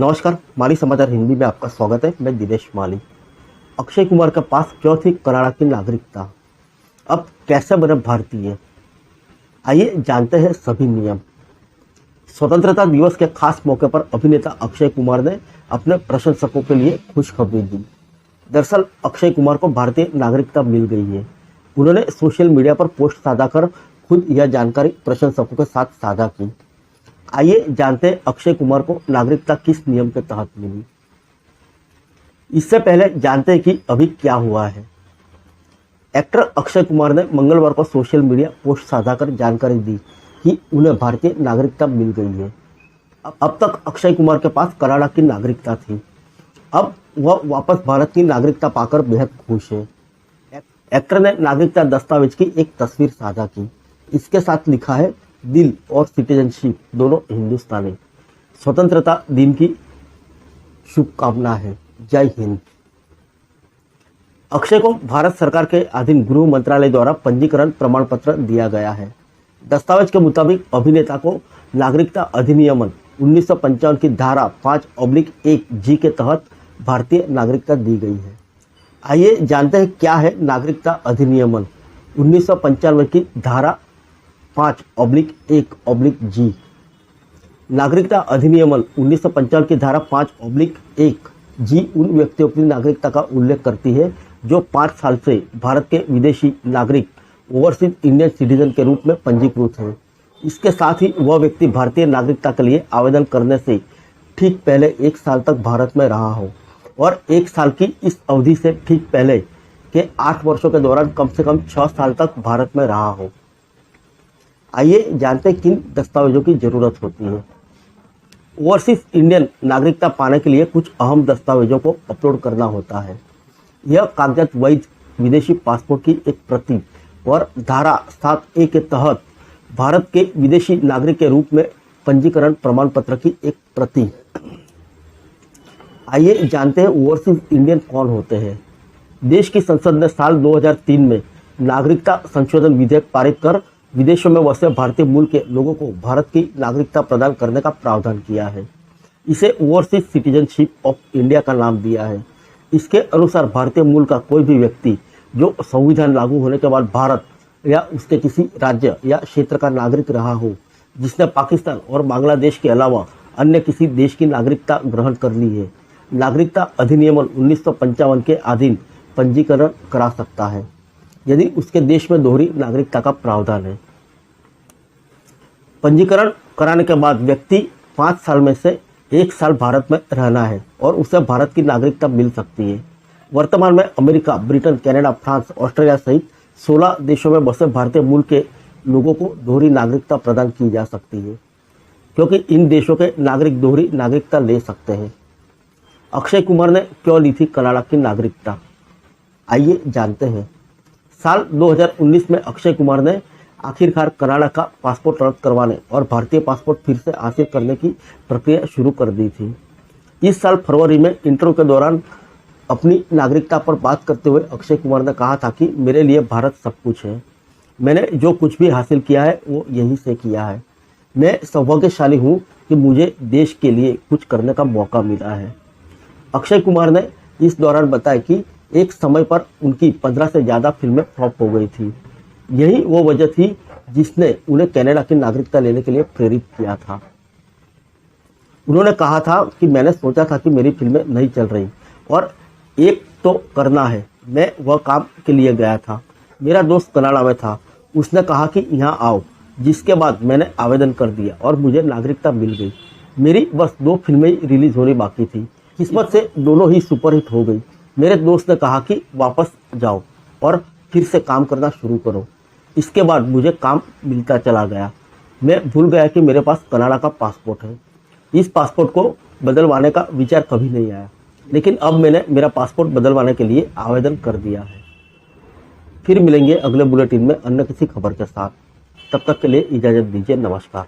नमस्कार, माली समाचार हिंदी में आपका स्वागत है। मैं दिनेश माली। अक्षय कुमार के पास क्यों थी कनाडा की नागरिकता, अब कैसे बने भारतीय, आइए जानते हैं सभी नियम। स्वतंत्रता दिवस के खास मौके पर अभिनेता अक्षय कुमार ने अपने प्रशंसकों के लिए खुशखबरी दी। दरअसल अक्षय कुमार को भारतीय नागरिकता मिल गई है। उन्होंने सोशल मीडिया पर पोस्ट साझा कर खुद यह जानकारी प्रशंसकों के साथ साझा की। आइए जानते हैं अक्षय कुमार को नागरिकता किस नियम के तहत मिली। इससे पहले जानते हैं कि अभी क्या हुआ है। एक्टर अक्षय कुमार ने मंगलवार को सोशल मीडिया पोस्ट साझा कर जानकारी दी कि उन्हें भारतीय नागरिकता मिल गई है। अब तक अक्षय कुमार के पास कनाडा की नागरिकता थी, अब वह वापस भारत की नागरिकता पाकर बेहद खुश है। एक्टर ने नागरिकता दस्तावेज की एक तस्वीर साझा की। इसके साथ लिखा है, दिल और सिटीजनशिप दोनों हिंदुस्तानी, स्वतंत्रता दिन की शुभकामना है, जय हिंद। अक्षय को भारत सरकार के अधीन गृह मंत्रालय द्वारा पंजीकरण प्रमाण पत्र दिया गया है। दस्तावेज के मुताबिक अभिनेता को नागरिकता अधिनियमन 1955 की धारा 5/1 जी के तहत भारतीय नागरिकता दी गई है। आइए जानते हैं क्या है नागरिकता अधिनियमन 1995 की धारा 5/1 जी। नागरिकता अधिनियमन 1955 की धारा 5/1 जी उन व्यक्तियों की नागरिकता का उल्लेख करती है जो 5 साल से भारत के विदेशी नागरिक ओवरसीज इंडियन सिटीजन के रूप में पंजीकृत हैं। इसके साथ ही वह व्यक्ति भारतीय नागरिकता के लिए आवेदन करने से ठीक पहले 1 साल तक भारत में रहा हो और 1 साल की इस अवधि से ठीक पहले के 8 वर्षों के दौरान कम से कम 6 साल तक भारत में रहा हो। आइए जानते हैं किन दस्तावेजों की जरूरत होती है। ओवरसीज इंडियन नागरिकता पाने के लिए कुछ अहम दस्तावेजों को अपलोड करना होता है। यह कागजात वैध विदेशी पासपोर्ट की एक प्रति और धारा 7A के तहत भारत के विदेशी नागरिक के रूप में पंजीकरण प्रमाण पत्र की एक प्रति। आइए जानते हैं ओवरसीज इंडियन कौन होते हैं। देश की संसद ने साल 2003 में नागरिकता संशोधन विधेयक पारित कर विदेशों में बसे भारतीय मूल के लोगों को भारत की नागरिकता प्रदान करने का प्रावधान किया है। इसे ओवरसीज सिटीजनशिप ऑफ इंडिया का नाम दिया है। इसके अनुसार भारतीय मूल का कोई भी व्यक्ति जो संविधान लागू होने के बाद भारत या उसके किसी राज्य या क्षेत्र का नागरिक रहा हो, जिसने पाकिस्तान और बांग्लादेश के अलावा अन्य किसी देश की नागरिकता ग्रहण कर ली है, नागरिकता अधिनियमन 1955 के अधीन पंजीकरण करा सकता है यदि उसके देश में दोहरी नागरिकता का प्रावधान है। पंजीकरण कराने के बाद व्यक्ति 5 साल में से 1 साल भारत में रहना है और उसे भारत की नागरिकता मिल सकती है। वर्तमान में America, Britain, Canada, France, Australia सहित 16 देशों में बसे भारतीय मूल के लोगों को दोहरी नागरिकता प्रदान की जा सकती है, क्योंकि इन देशों के नागरिक दोहरी नागरिकता ले सकते हैं। अक्षय कुमार ने क्यों ली थी कनाडा की नागरिकता, आइए जानते हैं। साल 2019 में अक्षय कुमार ने आखिरकार कनाडा का पासपोर्ट रद्द करवाने और भारतीय पासपोर्ट फिर से हासिल करने की प्रक्रिया शुरू कर दी थी। इस साल फरवरी में इंटरव्यू के दौरान अपनी नागरिकता पर बात करते हुए अक्षय कुमार ने कहा था कि मेरे लिए भारत सब कुछ है। मैंने जो कुछ भी हासिल किया है वो यहीं से किया है। मैं सौभाग्यशाली हूँ कि मुझे देश के लिए कुछ करने का मौका मिला है। अक्षय कुमार ने इस दौरान बताया कि एक समय पर उनकी 15 से ज़्यादा फिल्में फ्लॉप हो गई थी। यही वो वजह थी जिसने उन्हें कनाडा की नागरिकता लेने के लिए प्रेरित किया था। उन्होंने कहा था कि मैंने सोचा था कि मेरी फिल्में नहीं चल रही और एक तो करना है। मैं वह काम के लिए गया था। मेरा दोस्त कनाडा में था, उसने कहा कि यहाँ आओ, जिसके बाद मैंने आवेदन कर दिया और मुझे नागरिकता मिल गई। मेरी बस 2 फिल्में रिलीज होनी बाकी थी। किस्मत से दोनों ही सुपरहिट हो गई। मेरे दोस्त ने कहा कि वापस जाओ और फिर से काम करना शुरू करो। इसके बाद मुझे काम मिलता चला गया। मैं भूल गया कि मेरे पास कनाडा का पासपोर्ट है। इस पासपोर्ट को बदलवाने का विचार कभी नहीं आया, लेकिन अब मैंने मेरा पासपोर्ट बदलवाने के लिए आवेदन कर दिया है। फिर मिलेंगे अगले बुलेटिन में अन्य किसी खबर के साथ। तब तक के लिए इजाज़त दीजिए। नमस्कार।